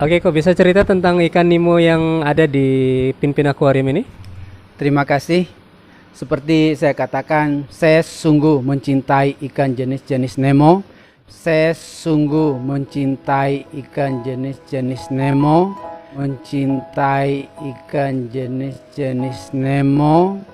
Oke, kok bisa cerita tentang ikan Nemo yang ada di Pinpin Aquarium ini? Terima kasih. Seperti saya katakan, saya sungguh mencintai ikan jenis-jenis Nemo. Saya sungguh mencintai ikan jenis-jenis Nemo. Mencintai ikan jenis-jenis Nemo.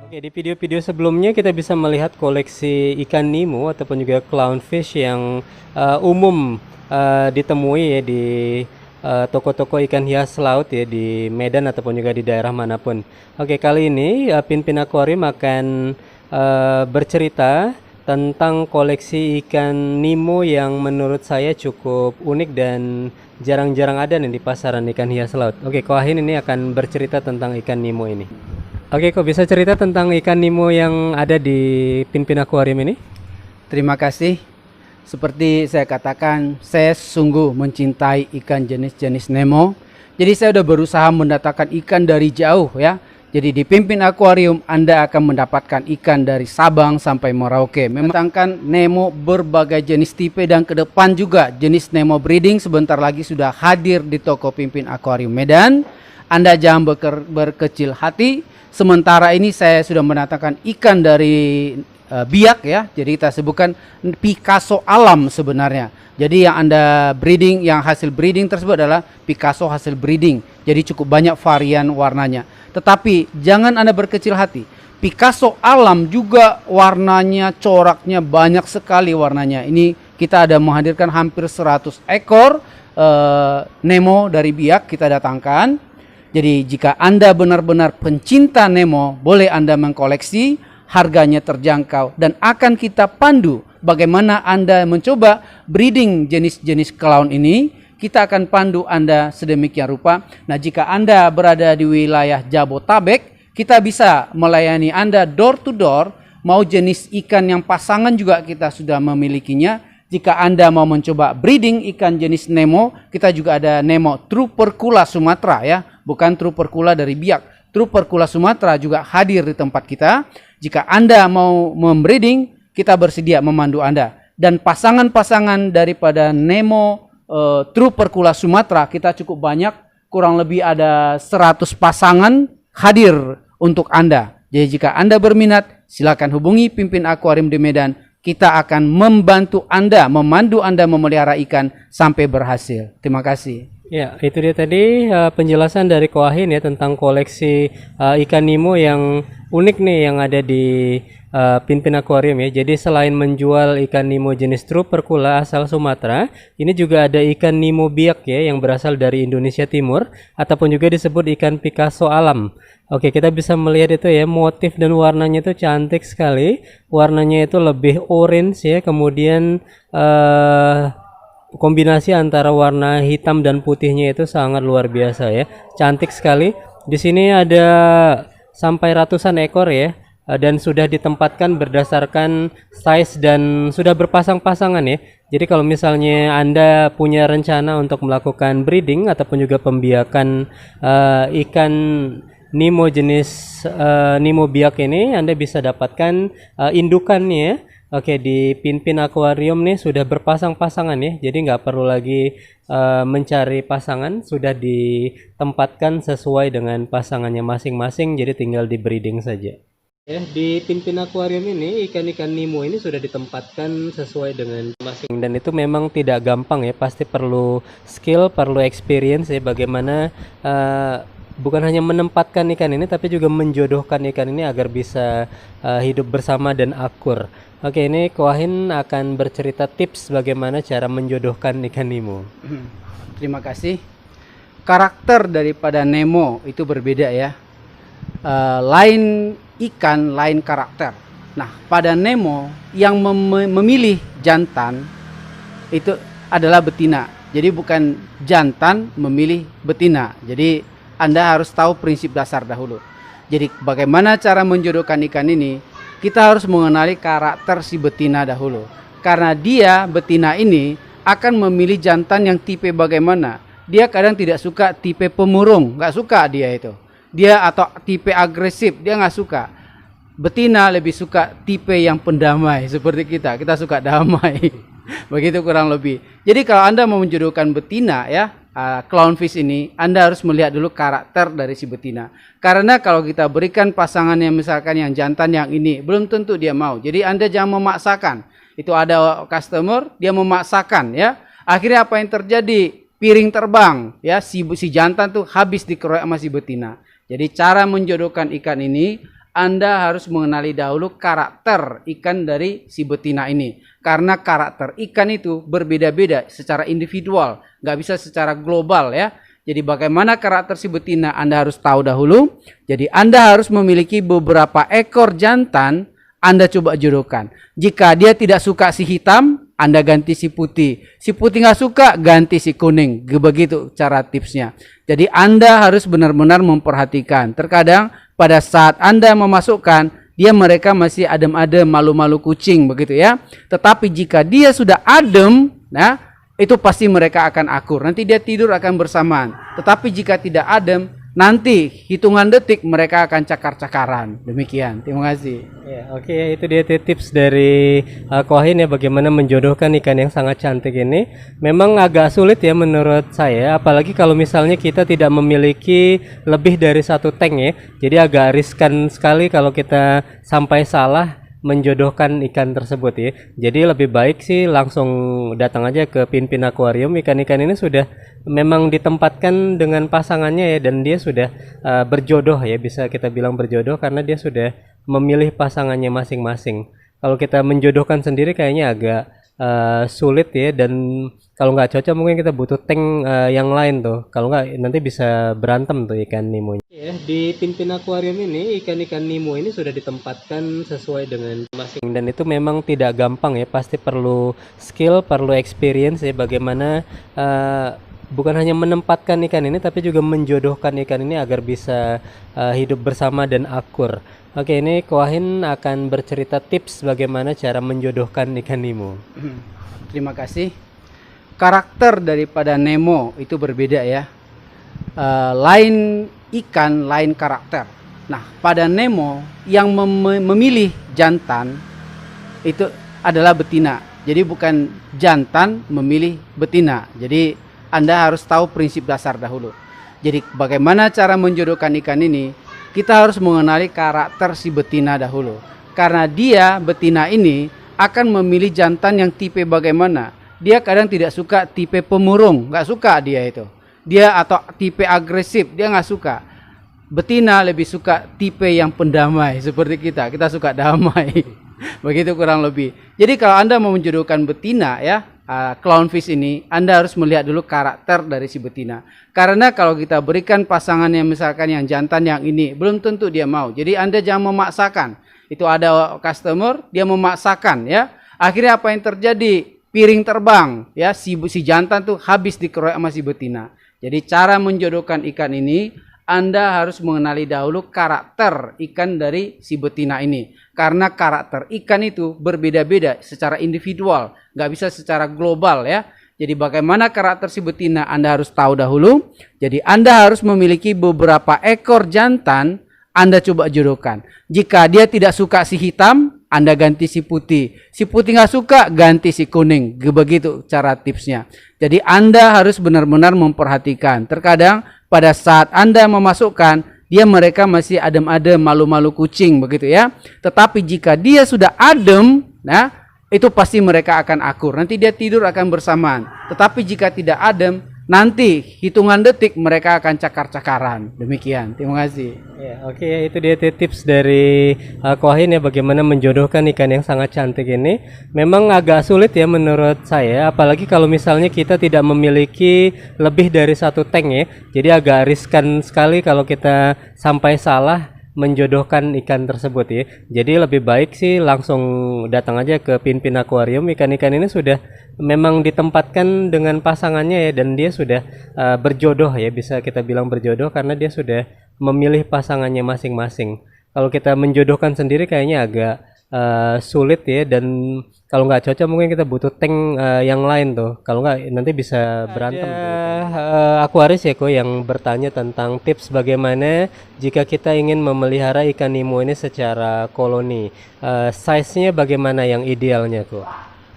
Oke, di video-video sebelumnya kita bisa melihat koleksi ikan Nemo ataupun juga clownfish yang umum ditemui ya di toko-toko ikan hias laut ya di Medan ataupun juga di daerah manapun. Oke, kali ini Pinpin Aquarium akan bercerita tentang koleksi ikan Nemo yang menurut saya cukup unik dan jarang-jarang ada nih di pasaran ikan hias laut. Oke, Koahin ini akan bercerita tentang ikan Nemo ini. Oke, kok bisa cerita tentang ikan Nemo yang ada di Pinpin Aquarium ini? Terima kasih. Seperti saya katakan, saya sungguh mencintai ikan jenis-jenis Nemo. Jadi saya sudah berusaha mendatangkan ikan dari jauh ya. Jadi di Pinpin Aquarium Anda akan mendapatkan ikan dari Sabang sampai Merauke. Mendatangkan Nemo berbagai jenis tipe dan ke depan juga jenis Nemo breeding sebentar lagi sudah hadir di toko Pinpin Aquarium Medan. Anda jangan berkecil hati. Sementara ini saya sudah mendatangkan ikan dari biak ya. Jadi kita sebutkan Picasso alam sebenarnya. Jadi yang Anda breeding, yang hasil breeding tersebut adalah Picasso hasil breeding. Jadi cukup banyak varian warnanya. Tetapi jangan Anda berkecil hati. Picasso alam juga warnanya, coraknya banyak sekali warnanya. Ini kita ada menghadirkan hampir 100 ekor Nemo dari biak kita datangkan. Jadi jika Anda benar-benar pencinta Nemo, boleh Anda mengkoleksi, harganya terjangkau dan akan kita pandu bagaimana Anda mencoba breeding jenis-jenis clown ini. Kita akan pandu Anda sedemikian rupa. Nah, jika Anda berada di wilayah Jabotabek, kita bisa melayani Anda door to door. Mau jenis ikan yang pasangan juga kita sudah memilikinya. Jika Anda mau mencoba breeding ikan jenis Nemo, kita juga ada Nemo Trupercula Sumatera ya. Bukan Trupercula dari biak. Trupercula Sumatera juga hadir di tempat kita. Jika Anda mau membreeding, kita bersedia memandu Anda. Dan pasangan-pasangan daripada Nemo Trupercula Sumatera kita cukup banyak. Kurang lebih ada 100 pasangan hadir untuk Anda. Jadi jika Anda berminat, silakan hubungi Pinpin Aquarium di Medan. Kita akan membantu Anda, memandu Anda memelihara ikan sampai berhasil. Terima kasih. Ya, itu dia tadi penjelasan dari Koahin ya tentang koleksi ikan Nemo yang unik nih yang ada di Pinpin Aquarium ya. Jadi selain menjual ikan Nemo jenis Trupercula asal Sumatera, ini juga ada ikan Nemo biak ya yang berasal dari Indonesia Timur ataupun juga disebut ikan Picasso alam. Oke, kita bisa melihat itu ya, motif dan warnanya itu cantik sekali. Warnanya itu lebih orange ya, kemudian kombinasi antara warna hitam dan putihnya itu sangat luar biasa ya. Cantik sekali. Di sini ada sampai ratusan ekor ya. Dan sudah ditempatkan berdasarkan size dan sudah berpasang-pasangan ya. Jadi kalau misalnya Anda punya rencana untuk melakukan breeding ataupun juga pembiakan ikan Nemo jenis Nemo biak ini Anda bisa dapatkan indukannya. Oke, di pin-pin akuarium nih sudah berpasang-pasangan ya, jadi nggak perlu lagi mencari pasangan, sudah ditempatkan sesuai dengan pasangannya masing-masing, jadi tinggal di breeding saja. Ya, di pin-pin akuarium ini ikan-ikan Nemo ini sudah ditempatkan sesuai dengan masing, dan itu memang tidak gampang ya, pasti perlu skill, perlu experience ya, bagaimana bukan hanya menempatkan ikan ini tapi juga menjodohkan ikan ini agar bisa hidup bersama dan akur. Oke, ini Ko Ahin akan bercerita tips bagaimana cara menjodohkan ikan Nemo. Terima kasih. Karakter daripada Nemo itu berbeda ya. Lain ikan, lain karakter. Nah, pada Nemo yang memilih jantan itu adalah betina. Jadi bukan jantan memilih betina. Jadi Anda harus tahu prinsip dasar dahulu. Jadi bagaimana cara menjodohkan ikan ini? Kita harus mengenali karakter si betina dahulu. Karena dia, betina ini, akan memilih jantan yang tipe bagaimana. Dia kadang tidak suka tipe pemurung, nggak suka dia itu. Dia atau tipe agresif, dia nggak suka. Betina lebih suka tipe yang pendamai, seperti kita suka damai. Begitu kurang lebih. Jadi kalau Anda mau menjodohkan betina ya, clownfish ini, Anda harus melihat dulu karakter dari si betina. Karena kalau kita berikan pasangan yang misalkan yang jantan yang ini, belum tentu dia mau. Jadi Anda jangan memaksakan. Itu ada customer, dia memaksakan ya. Akhirnya apa yang terjadi? Piring terbang ya, si jantan tuh habis dikeroyok sama si betina. Jadi cara menjodohkan ikan ini, Anda harus mengenali dahulu karakter ikan dari si betina ini. Karena karakter ikan itu berbeda-beda secara individual. Nggak bisa secara global ya. Jadi bagaimana karakter si betina Anda harus tahu dahulu. Jadi Anda harus memiliki beberapa ekor jantan, Anda coba jodohkan. Jika dia tidak suka si hitam, Anda ganti si putih. Si putih nggak suka, ganti si kuning. Begitu cara tipsnya. Jadi Anda harus benar-benar memperhatikan. Terkadang pada saat Anda memasukkan, mereka masih adem-adem, malu-malu kucing begitu ya. Tetapi jika dia sudah adem, nah itu pasti mereka akan akur. Nanti dia tidur akan bersamaan. Tetapi jika tidak adem, nanti hitungan detik mereka akan cakar-cakaran. Demikian. Terima kasih. Ya, oke, itu dia tips dari Ko Ahin ya, bagaimana menjodohkan ikan yang sangat cantik ini. Memang agak sulit ya menurut saya, apalagi kalau misalnya kita tidak memiliki lebih dari satu tank ya. Jadi agak riskan sekali kalau kita sampai salah menjodohkan ikan tersebut ya. Jadi lebih baik sih langsung datang aja ke pin-pin akuarium. Ikan-ikan ini sudah memang ditempatkan dengan pasangannya ya, dan dia sudah berjodoh ya, bisa kita bilang berjodoh karena dia sudah memilih pasangannya masing-masing. Kalau kita menjodohkan sendiri kayaknya agak sulit ya, dan kalau nggak cocok mungkin kita butuh tank yang lain tuh. Kalau nggak nanti bisa berantem tuh ikan Nemo. Ya, di pin-pin akuarium ini ikan-ikan Nemo ini sudah ditempatkan sesuai dengan masing, dan itu memang tidak gampang ya, pasti perlu skill, perlu experience ya, bagaimana bukan hanya menempatkan ikan ini tapi juga menjodohkan ikan ini agar bisa hidup bersama dan akur. Oke, ini Ko Ahin akan bercerita tips bagaimana cara menjodohkan ikan Nemo. Terima kasih. Karakter daripada Nemo itu berbeda ya. Lain ikan, lain karakter. Nah, pada Nemo yang memilih jantan itu adalah betina. Jadi bukan jantan memilih betina. Jadi Anda harus tahu prinsip dasar dahulu. Jadi bagaimana cara menjodohkan ikan ini? Kita harus mengenali karakter si betina dahulu. Karena dia, betina ini, akan memilih jantan yang tipe bagaimana. Dia kadang tidak suka tipe pemurung, nggak suka dia itu. Dia atau tipe agresif, dia nggak suka. Betina lebih suka tipe yang pendamai, seperti kita suka damai. Begitu kurang lebih. Jadi kalau Anda mau menjodohkan betina ya, clownfish ini, Anda harus melihat dulu karakter dari si betina. Karena kalau kita berikan pasangan yang misalkan yang jantan yang ini, belum tentu dia mau. Jadi Anda jangan memaksakan. Itu ada customer, dia memaksakan ya. Akhirnya apa yang terjadi? Piring terbang ya, si jantan tuh habis dikeroyok sama si betina. Jadi cara menjodohkan ikan ini, Anda harus mengenali dahulu karakter ikan dari si betina ini. Karena karakter ikan itu berbeda-beda secara individual. Nggak bisa secara global ya. Jadi bagaimana karakter si betina Anda harus tahu dahulu. Jadi Anda harus memiliki beberapa ekor jantan, Anda coba jodohkan. Jika dia tidak suka si hitam, Anda ganti si putih. Si putih nggak suka, ganti si kuning. Begitu cara tipsnya. Jadi Anda harus benar-benar memperhatikan. Terkadang pada saat Anda memasukkan, mereka masih adem-adem, malu-malu kucing begitu ya. Tetapi jika dia sudah adem, nah itu pasti mereka akan akur. Nanti dia tidur akan bersamaan. Tetapi jika tidak adem, nanti hitungan detik mereka akan cakar-cakaran. Demikian. Terima kasih. Ya, oke, itu dia tips dari Ko Ahin ya, bagaimana menjodohkan ikan yang sangat cantik ini. Memang agak sulit ya menurut saya, apalagi kalau misalnya kita tidak memiliki lebih dari satu tank ya. Jadi agak riskan sekali kalau kita sampai salah menjodohkan ikan tersebut ya. Jadi lebih baik sih langsung datang aja ke Pinpin Akuarium. Ikan-ikan ini sudah memang ditempatkan dengan pasangannya ya, dan dia sudah berjodoh ya, bisa kita bilang berjodoh karena dia sudah memilih pasangannya masing-masing. Kalau kita menjodohkan sendiri kayaknya agak sulit ya, dan kalau nggak cocok mungkin kita butuh tank yang lain tuh. Kalau nggak nanti bisa berantem. Aquaris ya Ko yang bertanya tentang tips bagaimana jika kita ingin memelihara ikan Nemo ini secara koloni. Size-nya bagaimana yang idealnya Ko?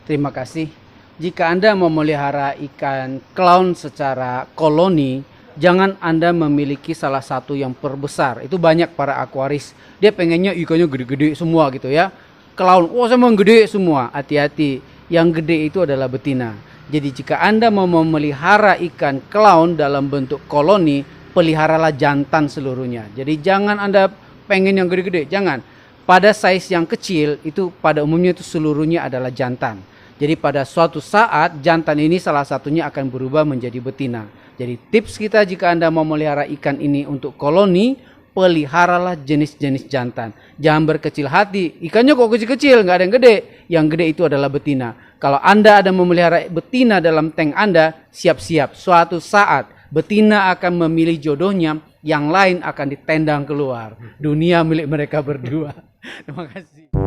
Terima kasih. Jika Anda memelihara ikan clown secara koloni, jangan Anda memiliki salah satu yang perbesar. Itu banyak para akuaris. Dia pengennya ikannya gede-gede semua gitu ya. Clown, saya mau gede semua. Hati-hati, yang gede itu adalah betina. Jadi jika Anda mau memelihara ikan clown dalam bentuk koloni, peliharalah jantan seluruhnya. Jadi jangan Anda pengen yang gede-gede, jangan. Pada size yang kecil itu pada umumnya itu seluruhnya adalah jantan. Jadi pada suatu saat jantan ini salah satunya akan berubah menjadi betina. Jadi tips kita jika Anda mau melihara ikan ini untuk koloni, peliharalah jenis-jenis jantan. Jangan berkecil hati, ikannya kok kecil-kecil, nggak ada yang gede. Yang gede itu adalah betina. Kalau Anda ada memelihara betina dalam tank Anda, siap-siap. Suatu saat betina akan memilih jodohnya, yang lain akan ditendang keluar. Dunia milik mereka berdua. Terima kasih.